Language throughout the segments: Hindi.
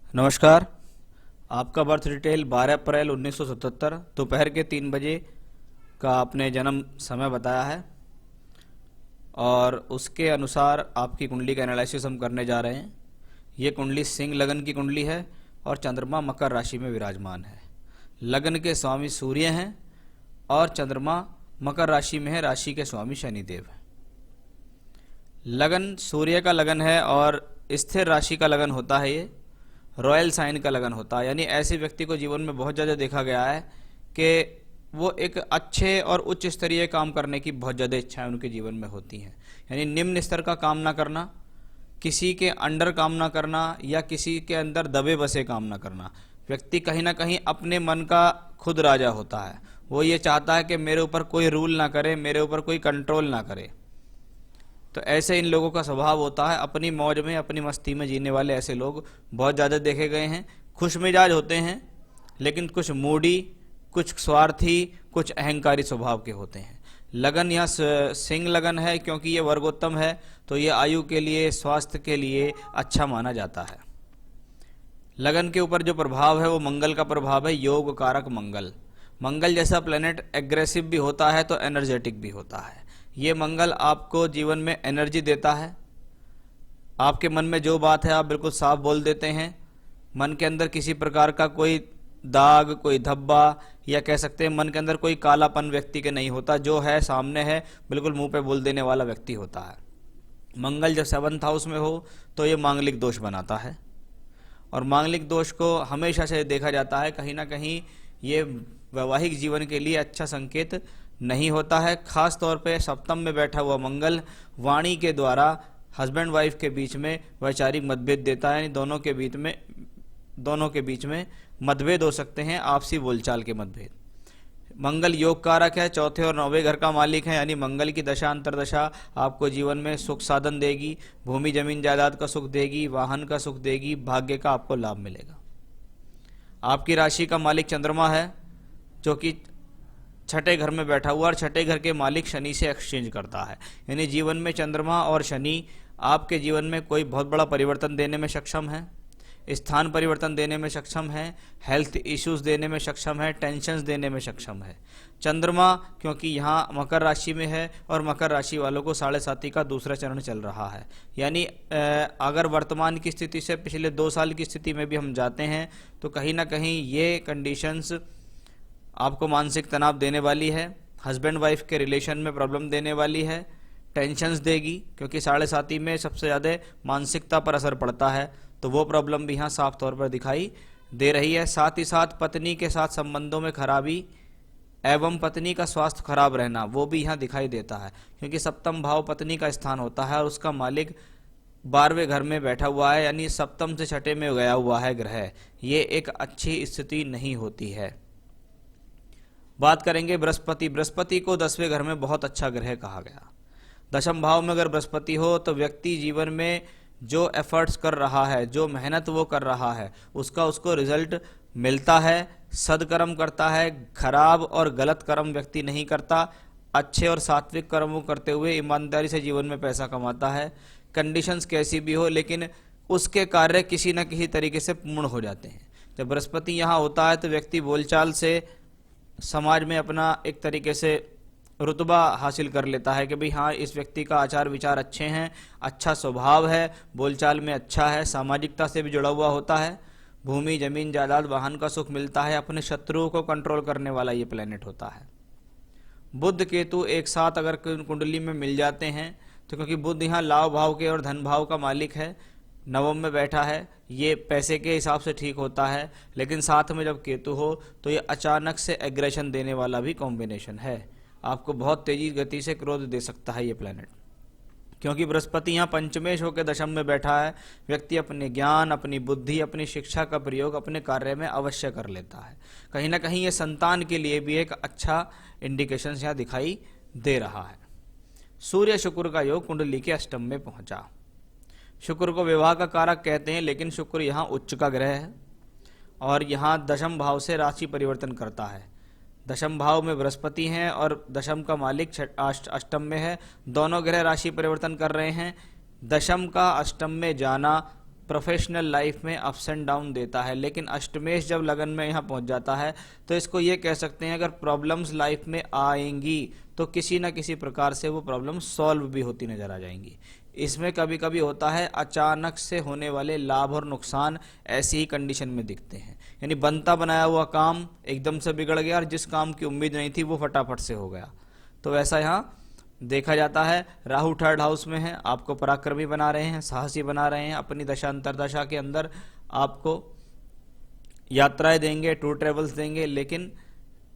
नमस्कार। आपका बर्थ डिटेल 12 अप्रैल 1977 दोपहर के 3 बजे का आपने जन्म समय बताया है और उसके अनुसार आपकी कुंडली का एनालिसिस हम करने जा रहे हैं। ये कुंडली सिंह लगन की कुंडली है और चंद्रमा मकर राशि में विराजमान है। लगन के स्वामी सूर्य हैं और चंद्रमा मकर राशि में है, राशि के स्वामी शनिदेव हैं। लगन सूर्य का लगन है और स्थिर राशि का लगन होता है। ये रॉयल साइन का लगन होता है, यानी ऐसे व्यक्ति को जीवन में बहुत ज़्यादा देखा गया है कि वो एक अच्छे और उच्च स्तरीय काम करने की बहुत ज़्यादा इच्छाएं उनके जीवन में होती हैं। यानी निम्न स्तर का काम ना करना, किसी के अंडर काम ना करना या किसी के अंदर दबे बसे काम ना करना। व्यक्ति कहीं ना कहीं अपने मन का खुद राजा होता है। वो ये चाहता है कि मेरे ऊपर कोई रूल ना करे, मेरे ऊपर कोई कंट्रोल ना करे। तो ऐसे इन लोगों का स्वभाव होता है, अपनी मौज में अपनी मस्ती में जीने वाले ऐसे लोग बहुत ज़्यादा देखे गए हैं। खुश मिजाज होते हैं लेकिन कुछ मूडी, कुछ स्वार्थी, कुछ अहंकारी स्वभाव के होते हैं। लगन यहाँ सिंह लगन है क्योंकि ये वर्गोत्तम है, तो ये आयु के लिए, स्वास्थ्य के लिए अच्छा माना जाता है। लगन के ऊपर जो प्रभाव है वो मंगल का प्रभाव है, योग कारक मंगल। मंगल जैसा प्लेनेट एग्रेसिव भी होता है तो एनर्जेटिक भी होता है। ये मंगल आपको जीवन में एनर्जी देता है। आपके मन में जो बात है आप बिल्कुल साफ बोल देते हैं। मन के अंदर किसी प्रकार का कोई दाग, कोई धब्बा या कह सकते हैं मन के अंदर कोई कालापन व्यक्ति के नहीं होता। जो है सामने है, बिल्कुल मुंह पे बोल देने वाला व्यक्ति होता है। मंगल जब 7th हाउस में हो तो ये मांगलिक दोष बनाता है और मांगलिक दोष को हमेशा से देखा जाता है कहीं ना कहीं ये वैवाहिक जीवन के लिए अच्छा संकेत नहीं होता है। खास तौर पे सप्तम में बैठा हुआ मंगल वाणी के द्वारा हस्बैंड वाइफ के बीच में वैचारिक मतभेद देता है। यानी दोनों के बीच में मतभेद हो सकते हैं, आपसी बोलचाल के मतभेद। मंगल योग कारक है, 4थे और 9वें घर का मालिक है। यानी मंगल की दशा अंतरदशा आपको जीवन में सुख साधन देगी, भूमि जमीन जायदाद का सुख देगी, वाहन का सुख देगी, भाग्य का आपको लाभ मिलेगा। आपकी राशि का मालिक चंद्रमा है जो कि 6ठे घर में बैठा हुआ और 6ठे घर के मालिक शनि से एक्सचेंज करता है। यानी जीवन में चंद्रमा और शनि आपके जीवन में कोई बहुत बड़ा परिवर्तन देने में सक्षम है, स्थान परिवर्तन देने में सक्षम है, हेल्थ इश्यूज देने में सक्षम है, टेंशन्स देने में सक्षम है। चंद्रमा क्योंकि यहाँ मकर राशि में है और मकर राशि वालों को 7.5 का दूसरा चरण चल रहा है। यानी अगर वर्तमान की स्थिति से पिछले 2 साल की स्थिति में भी हम जाते हैं तो कहीं ना कहीं ये कंडीशंस आपको मानसिक तनाव देने वाली है, हस्बैंड वाइफ के रिलेशन में प्रॉब्लम देने वाली है, टेंशन्स देगी क्योंकि 7.5 में सबसे ज़्यादा मानसिकता पर असर पड़ता है, तो वो प्रॉब्लम भी यहाँ साफ तौर पर दिखाई दे रही है। साथ ही साथ पत्नी के साथ संबंधों में खराबी एवं पत्नी का स्वास्थ्य खराब रहना वो भी यहाँ दिखाई देता है क्योंकि सप्तम भाव पत्नी का स्थान होता है और उसका मालिक 12वें घर में बैठा हुआ है। यानी सप्तम से 6ठे में गया हुआ है ग्रह। ये एक अच्छी स्थिति नहीं होती है। बात करेंगे बृहस्पति। बृहस्पति को 10वें घर में बहुत अच्छा ग्रह कहा गया। 10म भाव में अगर बृहस्पति हो तो व्यक्ति जीवन में जो एफर्ट्स कर रहा है, जो मेहनत वो कर रहा है, उसका उसको रिजल्ट मिलता है। सदकर्म करता है, खराब और गलत कर्म व्यक्ति नहीं करता। अच्छे और सात्विक कर्मों करते हुए ईमानदारी से जीवन में पैसा कमाता है। कंडीशंस कैसी भी हो लेकिन उसके कार्य किसी न किसी तरीके से पूर्ण हो जाते हैं। जब बृहस्पति यहाँ होता है तो व्यक्ति बोलचाल से समाज में अपना एक तरीके से रुतबा हासिल कर लेता है कि भाई हाँ, इस व्यक्ति का आचार विचार अच्छे हैं, अच्छा स्वभाव है, बोलचाल में अच्छा है, सामाजिकता से भी जुड़ा हुआ होता है, भूमि जमीन जायदाद वाहन का सुख मिलता है। अपने शत्रुओं को कंट्रोल करने वाला ये प्लेनेट होता है। बुध केतु एक साथ अगर कुंडली में मिल जाते हैं तो क्योंकि बुध यहाँ लाभ भाव के और धन भाव का मालिक है, 9वें में बैठा है, ये पैसे के हिसाब से ठीक होता है। लेकिन साथ में जब केतु हो तो ये अचानक से एग्रेशन देने वाला भी कॉम्बिनेशन है। आपको बहुत तेजी गति से क्रोध दे सकता है ये प्लेनेट क्योंकि बृहस्पति यहाँ पंचमेश होकर 10म में बैठा है। व्यक्ति अपने ज्ञान, अपनी बुद्धि, अपनी शिक्षा का प्रयोग अपने कार्य में अवश्य कर लेता है। कहीं ना कहीं ये संतान के लिए भी एक अच्छा इंडिकेशन यहाँ दिखाई दे रहा है। सूर्य शुक्र का योग कुंडली के 8म में पहुंचा। शुक्र को विवाह का कारक कहते हैं लेकिन शुक्र यहाँ उच्च का ग्रह है और यहाँ 10म भाव से राशि परिवर्तन करता है। 10म भाव में बृहस्पति हैं और 10म का मालिक 8म में है। दोनों ग्रह राशि परिवर्तन कर रहे हैं। 10म का 8म में जाना प्रोफेशनल लाइफ में अप्स एंड डाउन देता है, लेकिन अष्टमेश जब लगन में यहाँ पहुँच जाता है तो इसको ये कह सकते हैं अगर प्रॉब्लम्स लाइफ में आएंगी तो किसी ना किसी प्रकार से वो प्रॉब्लम सॉल्व भी होती नजर आ जाएंगी। इसमें कभी कभी होता है अचानक से होने वाले लाभ और नुकसान ऐसी ही कंडीशन में दिखते हैं, यानी बनता बनाया हुआ काम एकदम से बिगड़ गया और जिस काम की उम्मीद नहीं थी वो फटाफट से हो गया। तो वैसा यहाँ देखा जाता है। राहु थर्ड हाउस में है, आपको पराक्रमी बना रहे हैं, साहसी बना रहे हैं, अपनी दशा अंतरदशा के अंदर आपको यात्राएं देंगे, टूर ट्रेवल्स देंगे, लेकिन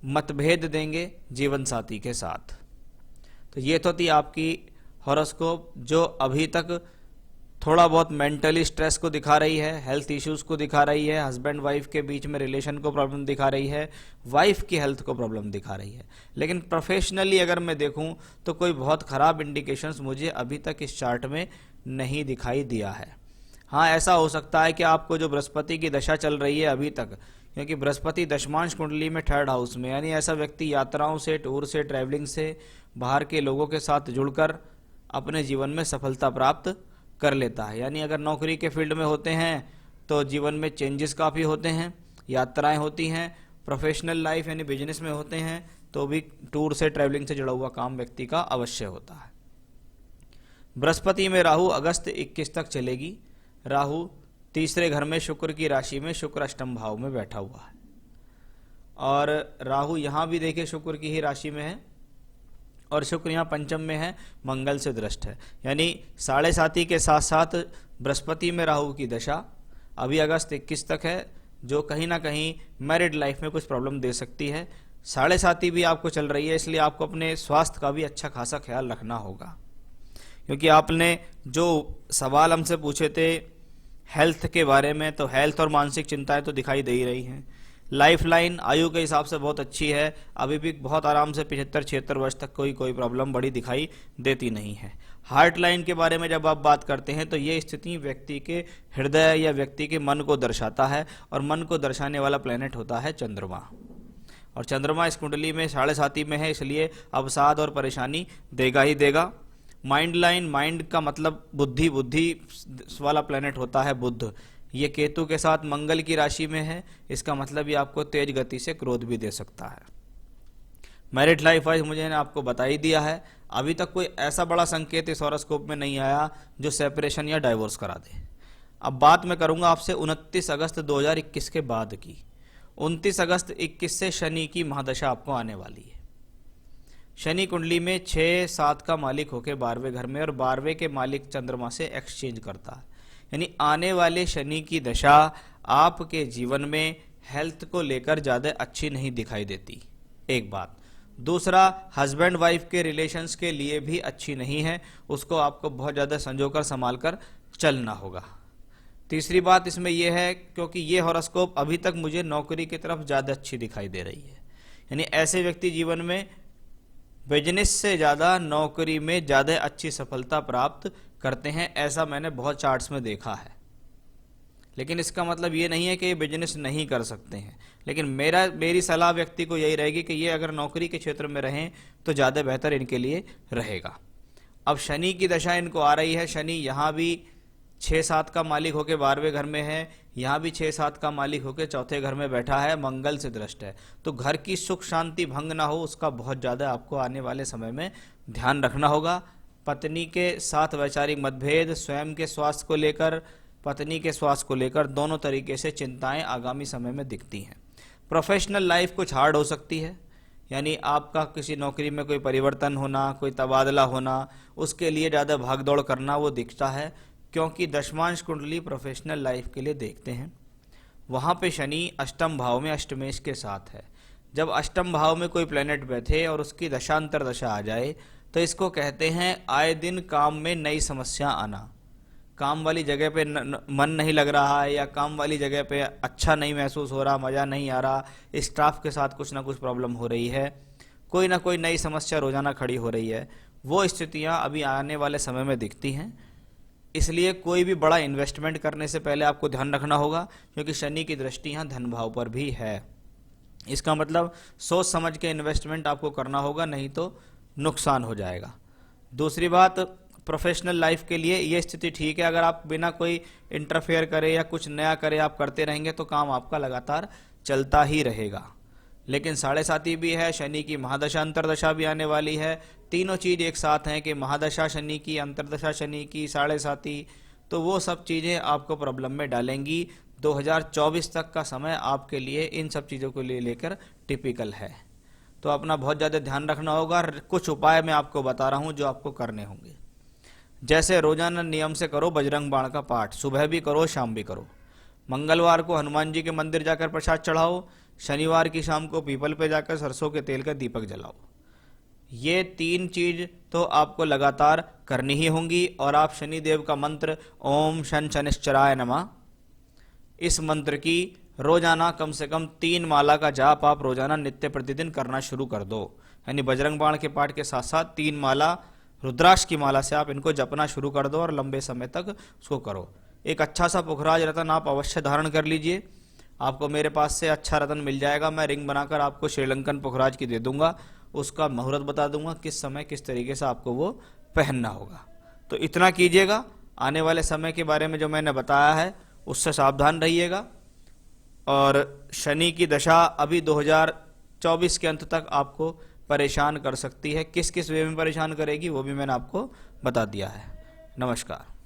मतभेद देंगे जीवन साथी के साथ। तो ये तो थी आपकी हॉरोस्कोप जो अभी तक थोड़ा बहुत मेंटली स्ट्रेस को दिखा रही है, हेल्थ इश्यूज को दिखा रही है, हस्बैंड वाइफ के बीच में रिलेशन को प्रॉब्लम दिखा रही है, वाइफ की हेल्थ को प्रॉब्लम दिखा रही है। लेकिन प्रोफेशनली अगर मैं देखूं तो कोई बहुत खराब इंडिकेशंस मुझे अभी तक इस चार्ट में नहीं दिखाई दिया है। हाँ, ऐसा हो सकता है कि आपको जो बृहस्पति की दशा चल रही है अभी तक, क्योंकि बृहस्पति दशमांश कुंडली में थर्ड हाउस में, यानी ऐसा व्यक्ति यात्राओं से, टूर से, ट्रैवलिंग से, बाहर के लोगों के साथ जुड़कर अपने जीवन में सफलता प्राप्त कर लेता है। यानी अगर नौकरी के फील्ड में होते हैं तो जीवन में चेंजेस काफ़ी होते हैं, यात्राएं होती हैं। प्रोफेशनल लाइफ यानी बिजनेस में होते हैं तो भी टूर से, ट्रैवलिंग से जुड़ा हुआ काम व्यक्ति का अवश्य होता है। बृहस्पति में राहु अगस्त 21 तक चलेगी। राहु तीसरे घर में शुक्र की राशि में, शुक्र अष्टम भाव में बैठा हुआ है और राहु यहाँ भी देखिए शुक्र की ही राशि में है और शुक्र यहाँ पंचम में है, मंगल से दृष्ट है। यानी 7.5 के साथ साथ बृहस्पति में राहु की दशा अभी अगस्त 21 तक है, जो कहीं ना कहीं मैरिड लाइफ में कुछ प्रॉब्लम दे सकती है। 7.5 भी आपको चल रही है, इसलिए आपको अपने स्वास्थ्य का भी अच्छा खासा ख्याल रखना होगा, क्योंकि आपने जो सवाल हमसे पूछे थे हेल्थ के बारे में, तो हेल्थ और मानसिक चिंताएं तो दिखाई दे ही रही हैं। लाइफ लाइन आयु के हिसाब से बहुत अच्छी है, अभी भी बहुत आराम से 75-76 वर्ष तक कोई प्रॉब्लम बड़ी दिखाई देती नहीं है। हार्ट लाइन के बारे में जब आप बात करते हैं तो ये स्थिति व्यक्ति के हृदय या व्यक्ति के मन को दर्शाता है और मन को दर्शाने वाला प्लेनेट होता है चंद्रमा, और चंद्रमा इस कुंडली में 7.5 में है, इसलिए अवसाद और परेशानी देगा ही देगा। माइंड लाइन, माइंड का मतलब बुद्धि वाला प्लेनेट होता है बुध, ये केतु के साथ मंगल की राशि में है, इसका मतलब ये आपको तेज गति से क्रोध भी दे सकता है। मैरिड लाइफ वाइज मुझे आपको बता ही दिया है, अभी तक कोई ऐसा बड़ा संकेत इस हॉरोस्कोप में नहीं आया जो सेपरेशन या डाइवोर्स करा दे। अब बात मैं करूंगा आपसे 29 अगस्त 2021 के बाद की। 29 अगस्त 21 से शनि की महादशा आपको आने वाली है। शनि कुंडली में 6-7 का मालिक होकर 12वें घर में और 12वें के मालिक चंद्रमा से एक्सचेंज करता है, यानी आने वाले शनि की दशा आपके जीवन में हेल्थ को लेकर ज़्यादा अच्छी नहीं दिखाई देती, एक बात। दूसरा, हस्बैंड वाइफ के रिलेशंस के लिए भी अच्छी नहीं है, उसको आपको बहुत ज़्यादा संजोकर संभाल कर चलना होगा। तीसरी बात इसमें यह है, क्योंकि ये हॉरोस्कोप अभी तक मुझे नौकरी की तरफ ज़्यादा अच्छी दिखाई दे रही है, यानी ऐसे व्यक्ति जीवन में बिजनेस से ज़्यादा नौकरी में ज़्यादा अच्छी सफलता प्राप्त करते हैं, ऐसा मैंने बहुत चार्ट्स में देखा है। लेकिन इसका मतलब ये नहीं है कि ये बिजनेस नहीं कर सकते हैं, लेकिन मेरी सलाह व्यक्ति को यही रहेगी कि ये अगर नौकरी के क्षेत्र में रहें तो ज़्यादा बेहतर इनके लिए रहेगा। अब शनि की दशा इनको आ रही है, शनि यहाँ भी 6-7 का मालिक होकर 12वें घर में है, यहाँ भी 6-7 का मालिक होकर चौथे घर में बैठा है, मंगल से दृष्ट है। तो घर की सुख शांति भंग ना हो, उसका बहुत ज़्यादा आपको आने वाले समय में ध्यान रखना होगा। पत्नी के साथ वैचारिक मतभेद, स्वयं के स्वास्थ्य को लेकर, पत्नी के स्वास्थ्य को लेकर, दोनों तरीके से चिंताएं आगामी समय में दिखती हैं। प्रोफेशनल लाइफ कुछ हार्ड हो सकती है, यानी आपका किसी नौकरी में कोई परिवर्तन होना, कोई तबादला होना, उसके लिए ज़्यादा भागदौड़ करना वो दिखता है, क्योंकि दशमांश कुंडली प्रोफेशनल लाइफ के लिए देखते हैं। वहाँ पे शनि अष्टम भाव में अष्टमेश के साथ है। जब अष्टम भाव में कोई प्लेनेट बैठे और उसकी दशांतर दशा आ जाए तो इसको कहते हैं आए दिन काम में नई समस्या आना। काम वाली जगह पे मन नहीं लग रहा है, या काम वाली जगह पे अच्छा नहीं महसूस हो रहा, मज़ा नहीं आ रहा, स्टाफ के साथ कुछ ना कुछ प्रॉब्लम हो रही है, कोई ना कोई नई समस्या रोजाना खड़ी हो रही है, वो स्थितियाँ अभी आने वाले समय में दिखती हैं। इसलिए कोई भी बड़ा इन्वेस्टमेंट करने से पहले आपको ध्यान रखना होगा, क्योंकि शनि की दृष्टि यहाँ धन भाव पर भी है। इसका मतलब सोच समझ के इन्वेस्टमेंट आपको करना होगा, नहीं तो नुकसान हो जाएगा। दूसरी बात, प्रोफेशनल लाइफ के लिए ये स्थिति ठीक है। अगर आप बिना कोई इंटरफेयर करे या कुछ नया करे आप करते रहेंगे तो काम आपका लगातार चलता ही रहेगा। लेकिन साढ़े साती भी है, शनि की महादशा अंतरदशा भी आने वाली है। तीनों चीज़ एक साथ हैं कि महादशा शनि की, अंतरदशा शनि की, साढ़े साती, तो वो सब चीज़ें आपको प्रॉब्लम में डालेंगी। 2024 तक का समय आपके लिए इन सब चीज़ों को लेकर टिपिकल है। तो अपना बहुत ज़्यादा ध्यान रखना होगा। कुछ उपाय मैं आपको बता रहा हूँ जो आपको करने होंगे। जैसे रोजाना नियम से करो बजरंग बाण का पाठ, सुबह भी करो शाम भी करो। मंगलवार को हनुमान जी के मंदिर जाकर प्रसाद चढ़ाओ। शनिवार की शाम को पीपल पे जाकर सरसों के तेल का दीपक जलाओ। ये 3 चीज तो आपको लगातार करनी ही होंगी। और आप शनिदेव का मंत्र ओम शन शनिश्चराय नमः, इस मंत्र की रोजाना कम से कम 3 माला का जाप आप रोजाना नित्य प्रतिदिन करना शुरू कर दो। यानी बजरंग बाण के पाठ के साथ साथ 3 माला रुद्राक्ष की माला से आप इनको जपना शुरू कर दो और लंबे समय तक उसको करो। एक अच्छा सा पुखराज रतन आप अवश्य धारण कर लीजिए। आपको मेरे पास से अच्छा रतन मिल जाएगा। मैं रिंग बनाकर आपको श्रीलंकन पुखराज की दे दूंगा। उसका मुहूर्त बता दूंगा किस समय किस तरीके से आपको वो पहनना होगा। तो इतना कीजिएगा। आने वाले समय के बारे में जो मैंने बताया है उससे सावधान रहिएगा। और शनि की दशा अभी 2024 के अंत तक आपको परेशान कर सकती है। किस किस वे में परेशान करेगी वो भी मैंने आपको बता दिया है। नमस्कार।